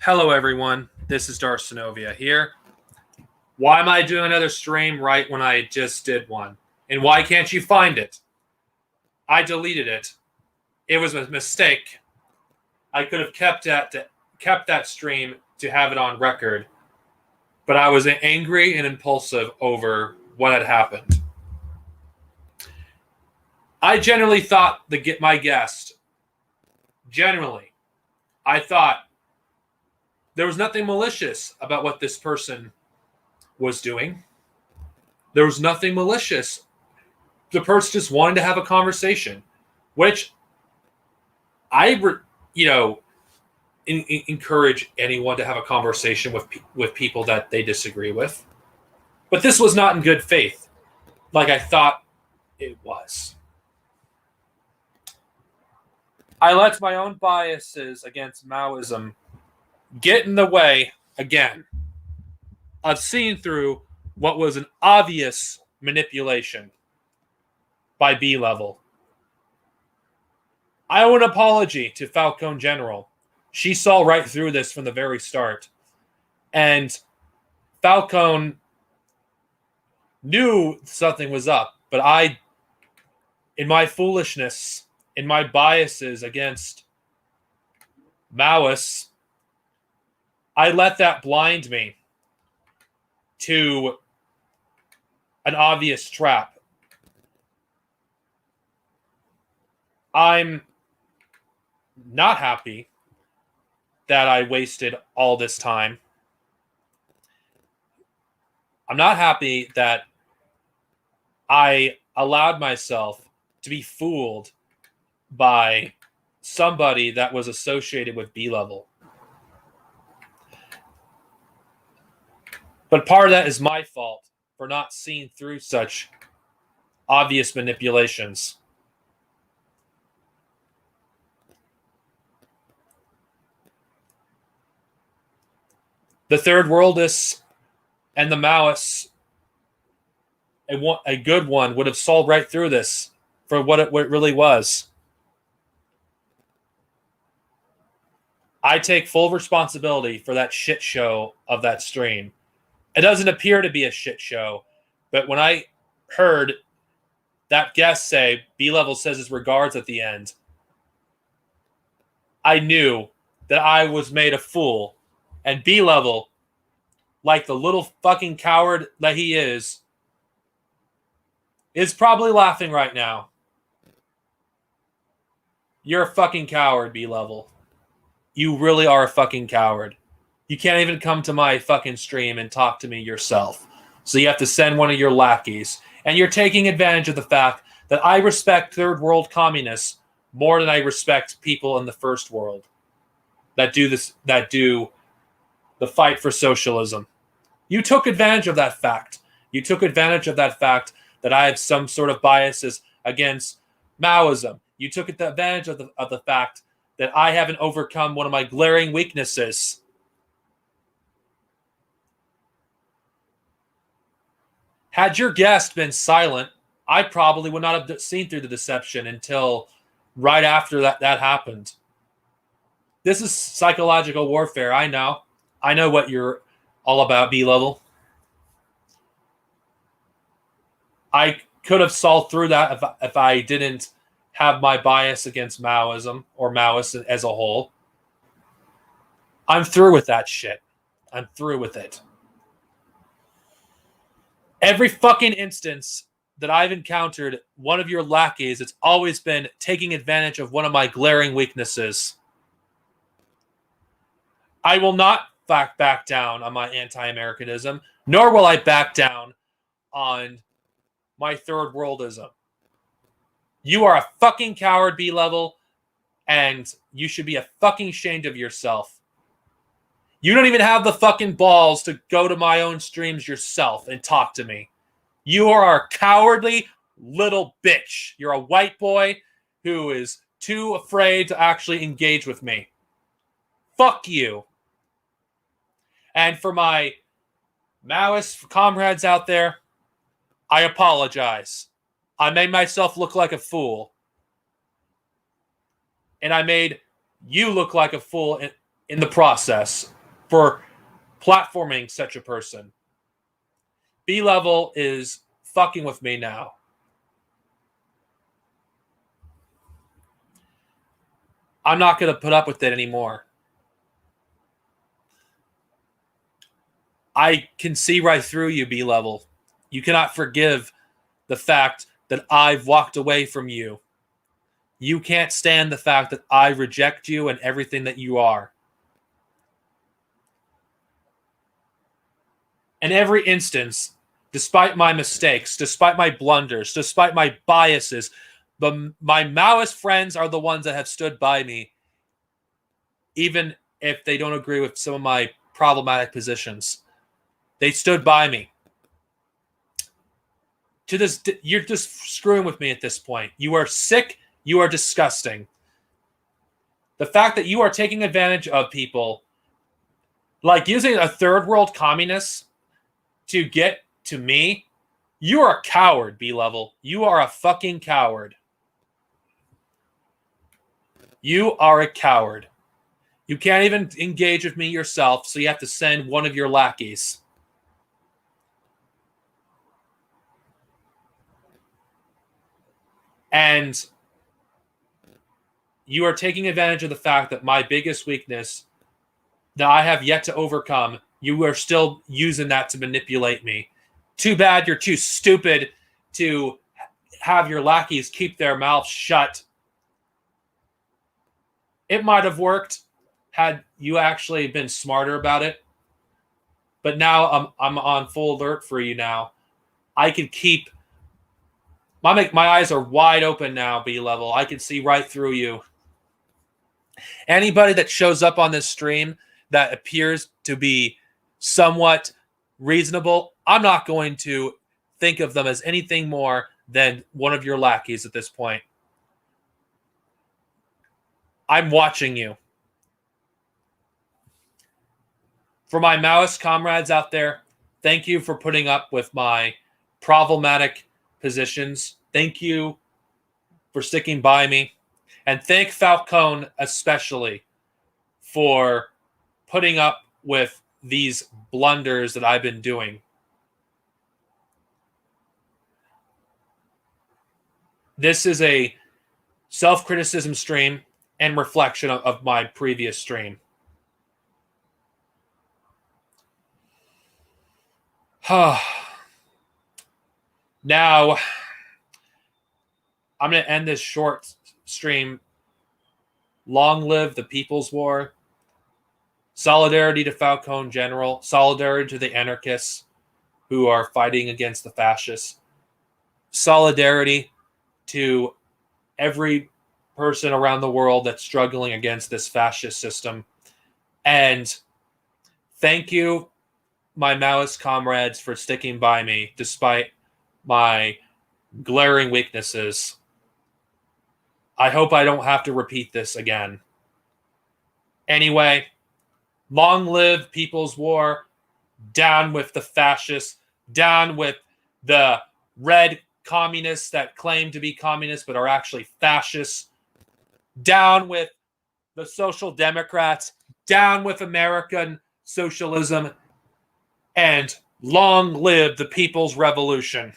Hello, everyone. This is Darcinovia here. Why am I doing another stream right when I just did one? And why can't you find it? I deleted it. It was a mistake. I could have kept that stream to have it on record, but I was angry and impulsive over what had happened. I generally thought my guest. I thought there was nothing malicious about what this person was doing. There was nothing malicious. The person just wanted to have a conversation, which I, encourage anyone to have a conversation with people that they disagree with. But this was not in good faith, like I thought it was. I let my own biases against Maoism get in the way again of seeing through what was an obvious manipulation by B-Level. I owe an apology to Falcone General. She saw right through this from the very start. And Falcone knew something was up, but I, in my foolishness, in my biases against Maoists, I let that blind me to an obvious trap. I'm not happy that I wasted all this time. I'm not happy that I allowed myself to be fooled by somebody that was associated with B-Level. But part of that is my fault for not seeing through such obvious manipulations. The Third Worldists and the Maoists, a good one, would have saw right through this for what it really was. I take full responsibility for that shit show of that stream. It doesn't appear to be a shit show, but when I heard that guest say, B-Level says his regards at the end, I knew that I was made a fool. And B-Level, like the little fucking coward that he is probably laughing right now. You're a fucking coward, B-Level. You really are a fucking coward. You can't even come to my fucking stream and talk to me yourself. So you have to send one of your lackeys. And you're taking advantage of the fact that I respect third world communists more than I respect people in the first world that do the fight for socialism. You took advantage of that fact. You took advantage of that fact that I have some sort of biases against Maoism. You took advantage of the fact that I haven't overcome one of my glaring weaknesses. Had your guest been silent, I probably would not have seen through the deception until right after that happened. This is psychological warfare. I know. I know what you're all about, B-Level. I could have saw through that if I didn't have my bias against Maoism or Maoists as a whole. I'm through with that shit. I'm through with it. Every fucking instance that I've encountered one of your lackeys, it's always been taking advantage of one of my glaring weaknesses. I will not back down on my anti-Americanism, nor will I back down on my third worldism. You are a fucking coward, B-Level, and you should be a fucking ashamed of yourself. You don't even have the fucking balls to go to my own streams yourself and talk to me. You are a cowardly little bitch. You're a white boy who is too afraid to actually engage with me. Fuck you. And for my Maoist comrades out there, I apologize. I made myself look like a fool. And I made you look like a fool in the process. for platforming such a person. B-level is fucking with me now. I'm not going to put up with it anymore. I can see right through you, B-level. You cannot forgive the fact that I've walked away from you. You can't stand the fact that I reject you and everything that you are. In every instance, despite my mistakes, despite my blunders, despite my biases, my Maoist friends are the ones that have stood by me, even if they don't agree with some of my problematic positions. They stood by me. To this, you're just screwing with me at this point. You are sick. You are disgusting. The fact that you are taking advantage of people, like using a third world communist to get to me, you are a coward, B-level. You are a fucking coward. You are a coward. You can't even engage with me yourself, so you have to send one of your lackeys. And you are taking advantage of the fact that my biggest weakness that I have yet to overcome, you are still using that to manipulate me. Too bad you're too stupid to have your lackeys keep their mouths shut. It might have worked had you actually been smarter about it. But now I'm on full alert for you now. I can keep... My eyes are wide open now, B-level. I can see right through you. Anybody that shows up on this stream that appears to be somewhat reasonable, I'm not going to think of them as anything more than one of your lackeys at this point. I'm watching you. For my Maoist comrades out there, thank you for putting up with my problematic positions. Thank you for sticking by me. And thank Falcone especially for putting up with these blunders that I've been doing. This is a self-criticism stream and reflection of my previous stream. Now, I'm going to end this short stream. Long live the People's War. Solidarity to Falcone General. Solidarity to the anarchists who are fighting against the fascists. Solidarity to every person around the world that's struggling against this fascist system. And thank you, my Maoist comrades, for sticking by me despite my glaring weaknesses. I hope I don't have to repeat this again. Anyway, long live People's War. Down with the fascists. Down with the red communists that claim to be communists but are actually fascists. Down with the social democrats. Down with American socialism. And long live the People's Revolution.